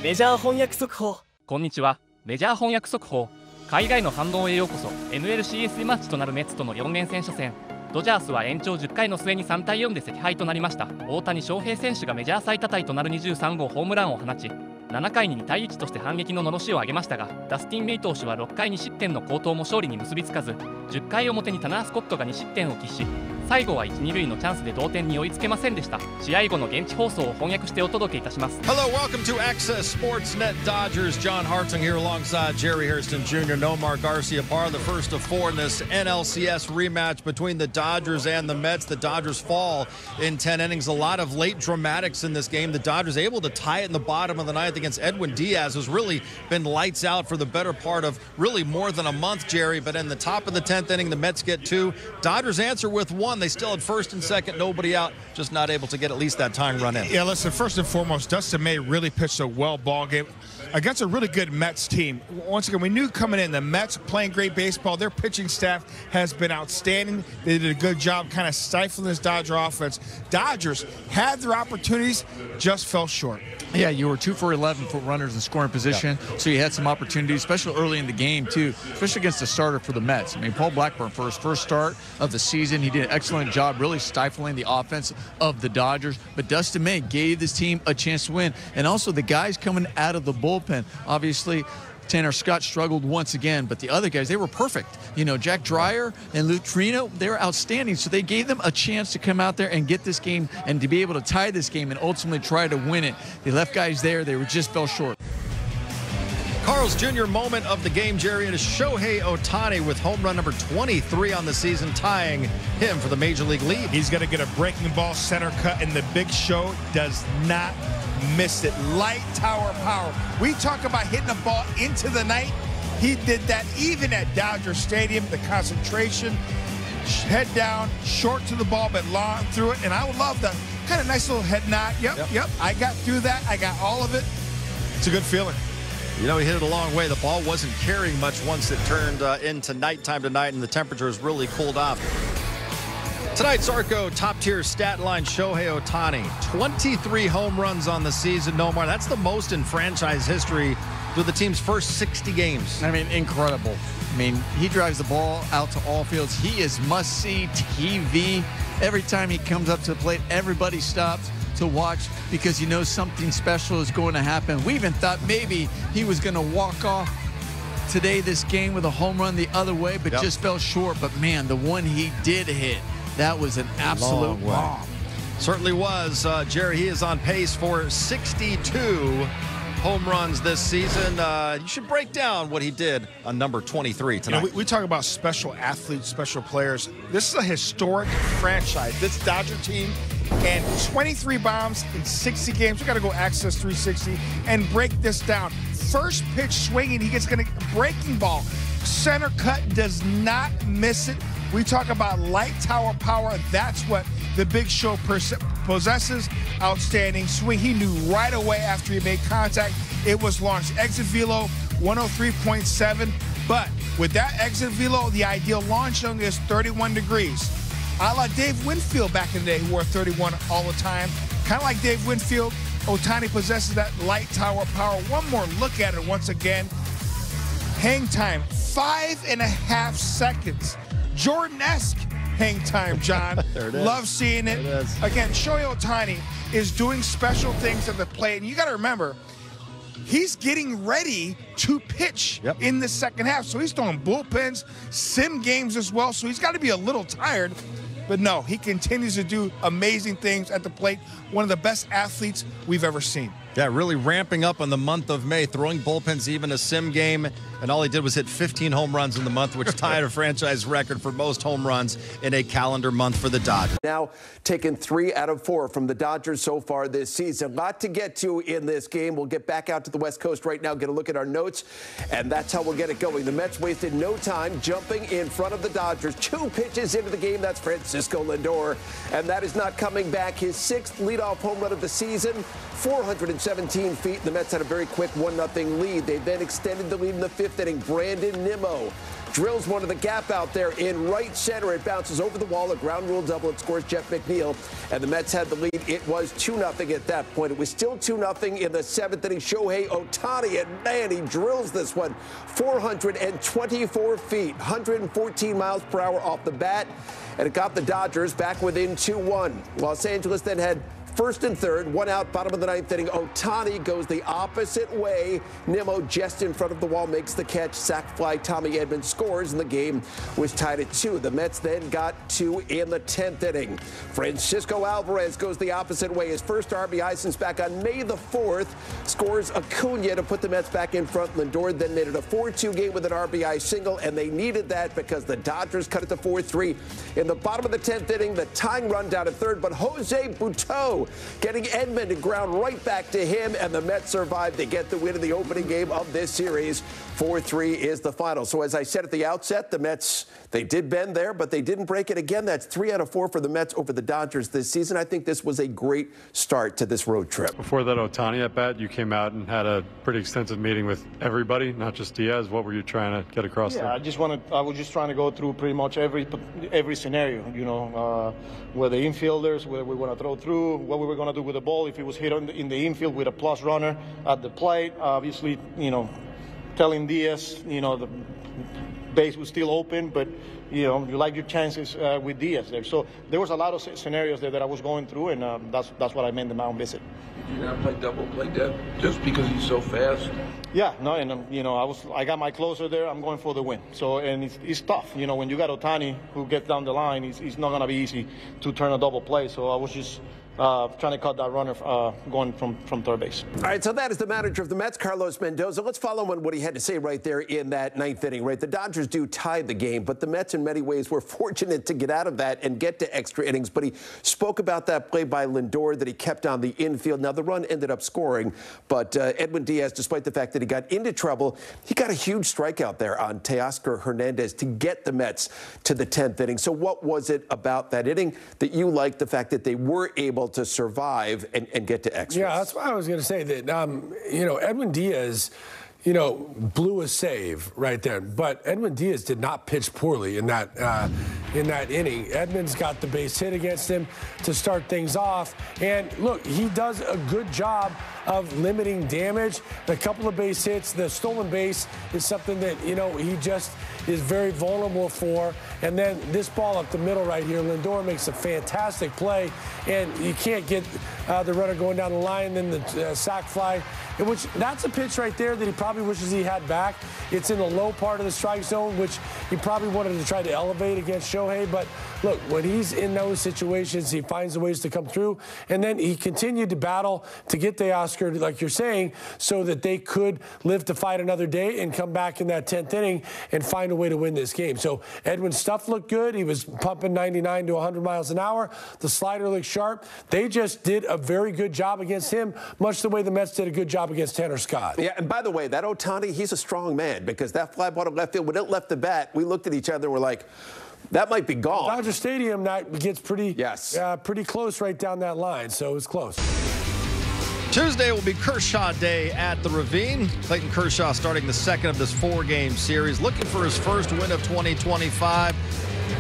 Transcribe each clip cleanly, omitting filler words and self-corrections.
メジャー翻訳速報。こんにちは。メジャー翻訳速報。海外の反応へようこそ。 NLCS マッチとなるメッツとの4連戦初戦、ドジャースは延長10回の末に3対4で惜敗となりました。大谷翔平選手がメジャー最多タイとなる23号ホームランを放ち、7回に2対1として反撃の罵りを上げましたが、ダスティン・メイ投手は6回2失点の好投も勝利に結びつかず、10回表にタナー・スコットが2失点を喫し、最後は1、2塁のチャンスで同点に追いつけませんでした。試合後の現地放送を翻訳してお届けいたします。 Hello, welcome to Access Sportsnet Dodgers. John Hartzing here alongside Jerry Hairston Jr., Nomar Garciaparra, the first of four in this NLCS rematch between the Dodgers and the Mets. The Dodgers fall in 10 innings. A lot of late dramatics in this game. The Dodgers able to tie it in the bottom of the ninth against Edwin Diaz, who's really been lights out for the better part of really more than a month, Jerry. But in the top of the 10th inning, the Mets get two. Dodgers answer with one. They still had first and second, nobody out, just not able to get at least that time run in. Yeah, listen, first and foremost, Dustin May really pitched a well ball game against a really good Mets team. Once again, we knew coming in, the Mets playing great baseball. Their pitching staff has been outstanding. They did a good job kind of stifling this Dodger offense. Dodgers had their opportunities, just fell short. Yeah, you were 2 for 11 for runners in scoring position, so you had some opportunities, especially early in the game, too, especially against the starter for the Mets. I mean, Paul Blackburn, for his first start of the season, he did an excellent job really stifling the offense of the Dodgers, but Dustin May gave this team a chance to win, and also the guys coming out of the bullpen, obviously, Tanner Scott struggled once again, but the other guys, they were perfect. You know, Jack Dreyer and Lou Trino, they were outstanding. So they gave them a chance to come out there and get this game and to be able to tie this game and ultimately try to win it. They left guys there. They just fell short. Carl's Jr. moment of the game, Jerry, and is Shohei Otani with home run number 23 on the season, tying him for the Major League lead. He's going to get a breaking ball center cut, and the Big Show does not miss it. Light tower power. We talk about hitting a ball into the night. He did that even at Dodger Stadium. The concentration, head down, short to the ball, but long through it. And I would love the kind of nice little head nod. Yep. I got through that. I got all of it. It's a good feeling. You know, he hit it a long way. The ball wasn't carrying much once it turned into nighttime tonight, and the temperatures really cooled off. Tonight's Arco top-tier stat line, Shohei Otani. 23 home runs on the season, Nomar. That's the most in franchise history through the team's first 60 games. I mean, incredible. I mean, he drives the ball out to all fields. He is must-see TV. Every time he comes up to the plate, everybody stops to watch because you know something special is going to happen. We even thought maybe he was going to walk off today, this game, with a home run the other way, but just fell short. But, man, the one he did hit, that was an absolute bomb. Certainly was. Jerry, he is on pace for 62 home runs this season. You should break down what he did on number 23 tonight. You know, we talk about special athletes, special players. This is a historic franchise. This Dodger team, and 23 bombs in 60 games. We got to go Access 360 and break this down. First pitch swinging, he gets going to breaking ball. Center cut, does not miss it. We talk about light tower power. That's what the Big Show possesses. Outstanding swing. He knew right away after he made contact. It was launched. Exit velo 103.7. But with that exit velo, the ideal launch angle is 31 degrees. A la Dave Winfield back in the day, who wore 31 all the time. Kind of like Dave Winfield, Otani possesses that light tower power. One more look at it once again. Hang time, 5.5 seconds. Jordan-esque hang time, John. There it is. Love seeing it. There it is. Again, Shohei Otani is doing special things at the plate. And you got to remember, he's getting ready to pitch in the second half. So he's throwing bullpens, sim games as well. So he's got to be a little tired. But no, he continues to do amazing things at the plate. One of the best athletes we've ever seen. Yeah, really ramping up in the month of May, throwing bullpens, even a sim game. And all he did was hit 15 home runs in the month, which tied a franchise record for most home runs in a calendar month for the Dodgers. Now taken 3 out of 4 from the Dodgers so far this season. A lot to get to in this game. We'll get back out to the West Coast right now, get a look at our notes, and that's how we'll get it going. The Mets wasted no time jumping in front of the Dodgers. 2 pitches into the game. That's Francisco Lindor, and that is not coming back. His 6th leadoff home run of the season, 402 217 feet. The Mets had a very quick 1-0 lead. They then extended the lead in the 5th inning. Brandon Nimmo drills one to the gap out there in right center. It bounces over the wall. A ground rule double. It scores Jeff McNeil. And the Mets had the lead. It was 2-0 at that point. It was still 2-0 in the 7th inning. Shohei Otani, and man, he drills this one 424 feet, 114 miles per hour off the bat. And it got the Dodgers back within 2-1. Los Angeles then had first and third, one out, bottom of the 9th inning. Otani goes the opposite way. Nimmo just in front of the wall makes the catch. Sac fly. Tommy Edman scores, and the game was tied at 2. The Mets then got 2 in the 10th inning. Francisco Alvarez goes the opposite way. His first RBI since back on May the 4th. Scores Acuna to put the Mets back in front. Lindor then made it a 4-2 game with an RBI single, and they needed that because the Dodgers cut it to 4-3. In the bottom of the 10th inning, the tying run down at third, but Jose Butto getting Edman to ground right back to him, and the Mets survive. They get the win in the opening game of this series. 4-3 is the final. So as I said at the outset, the Mets, they did bend there, but they didn't break it again. That's 3 out of 4 for the Mets over the Dodgers this season. I think this was a great start to this road trip. Before that Otani at bat, you came out and had a pretty extensive meeting with everybody, not just Diaz. What were you trying to get across there? I was just trying to go through pretty much every scenario, where the infielders, whether we want to throw through, what we were going to do with the ball, if it was hit in the infield with a plus runner at the plate, obviously, telling Diaz, the base was still open, but, you like your chances with Diaz there. So there was a lot of scenarios there that I was going through, and that's what I meant the mound visit. Did you not play double play that just because he's so fast? Yeah, no, and I got my closer there. I'm going for the win. So, and it's tough. When you got Otani who gets down the line, it's not going to be easy to turn a double play. So I was just trying to cut that runner going from third base. All right, so that is the manager of the Mets, Carlos Mendoza. Let's follow on what he had to say right there in that 9th inning, right? The Dodgers do tie the game, but the Mets in many ways were fortunate to get out of that and get to extra innings. But he spoke about that play by Lindor that he kept on the infield. Now, the run ended up scoring, but Edwin Diaz, despite the fact that he got into trouble, he got a huge strikeout there on Teoscar Hernandez to get the Mets to the 10th inning. So what was it about that inning that you liked, the fact that they were able to survive and get to extras? Yeah, that's what I was going to say. That Edwin Diaz, blew a save right there. But Edwin Diaz did not pitch poorly in that inning. Edmonds got the base hit against him to start things off. And look, he does a good job of limiting damage. The couple of base hits, the stolen base is something that, he just is very vulnerable for. And then this ball up the middle right here, Lindor makes a fantastic play, and you can't get the runner going down the line, then the sac fly, which that's a pitch right there that he probably wishes he had back. It's in the low part of the strike zone, which he probably wanted to try to elevate against Shohei. But look, when he's in those situations, he finds the ways to come through. And then he continued to battle to get the Oscar, like you're saying, so that they could live to fight another day and come back in that 10th inning and find a way to win this game. So Edwin's stuff looked good. He was pumping 99 to 100 miles an hour. The slider looked sharp. They just did a very good job against him, much the way the Mets did a good job against Tanner Scott. Yeah, and by the way, that Otani, he's a strong man, because that fly ball to left field, when it left the bat, we looked at each other and we're like, that might be gone. Dodger Stadium, that gets pretty, pretty close right down that line, so it was close. Tuesday will be Kershaw Day at the Ravine. Clayton Kershaw starting the second of this 4-game series, looking for his first win of 2025.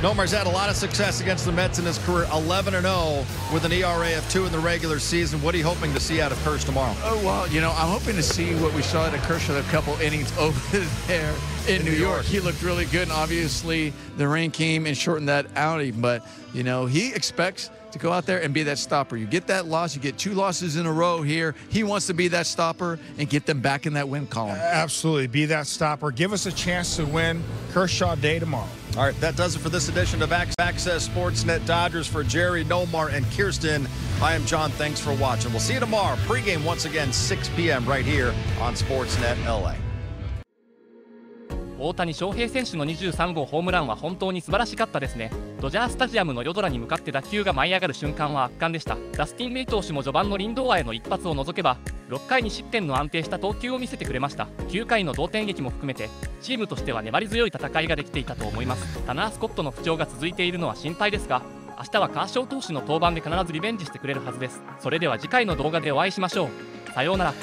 Nomar's had a lot of success against the Mets in his career, 11-0 with an ERA of 2 in the regular season. What are you hoping to see out of Kersh tomorrow? Oh, well, I'm hoping to see what we saw out of Kershaw a couple innings over there in New York. He looked really good, and obviously the rain came and shortened that outing. But, he expects to go out there and be that stopper. You get that loss, you get 2 losses in a row here. He wants to be that stopper and get them back in that win column. Absolutely, be that stopper. Give us a chance to win Kershaw Day tomorrow. All right, that does it for this edition of Access Sportsnet Dodgers. For Jerry, Nomar, and Kirsten, I am John. Thanks for watching. We'll see you tomorrow. Pregame once again, 6 p.m. right here on Sportsnet LA. 大谷翔平選手の23号ホームランは本当に素晴らしかったですね。ドジャースタジアムの夜空に向かって打球が舞い上がる瞬間は圧巻でした。ダスティン・メイ投手も序盤のリンドーアへの一発を除けば6回に失点の安定した投球を見せてくれました。9回の同点劇も含めてチームとしては粘り強い戦いができていたと思います。タナー・スコットの不調が続いているのは心配ですが、明日はカーショー投手の登板で必ずリベンジしてくれるはずです。それでは次回の動画でお会いしましょう。さようなら。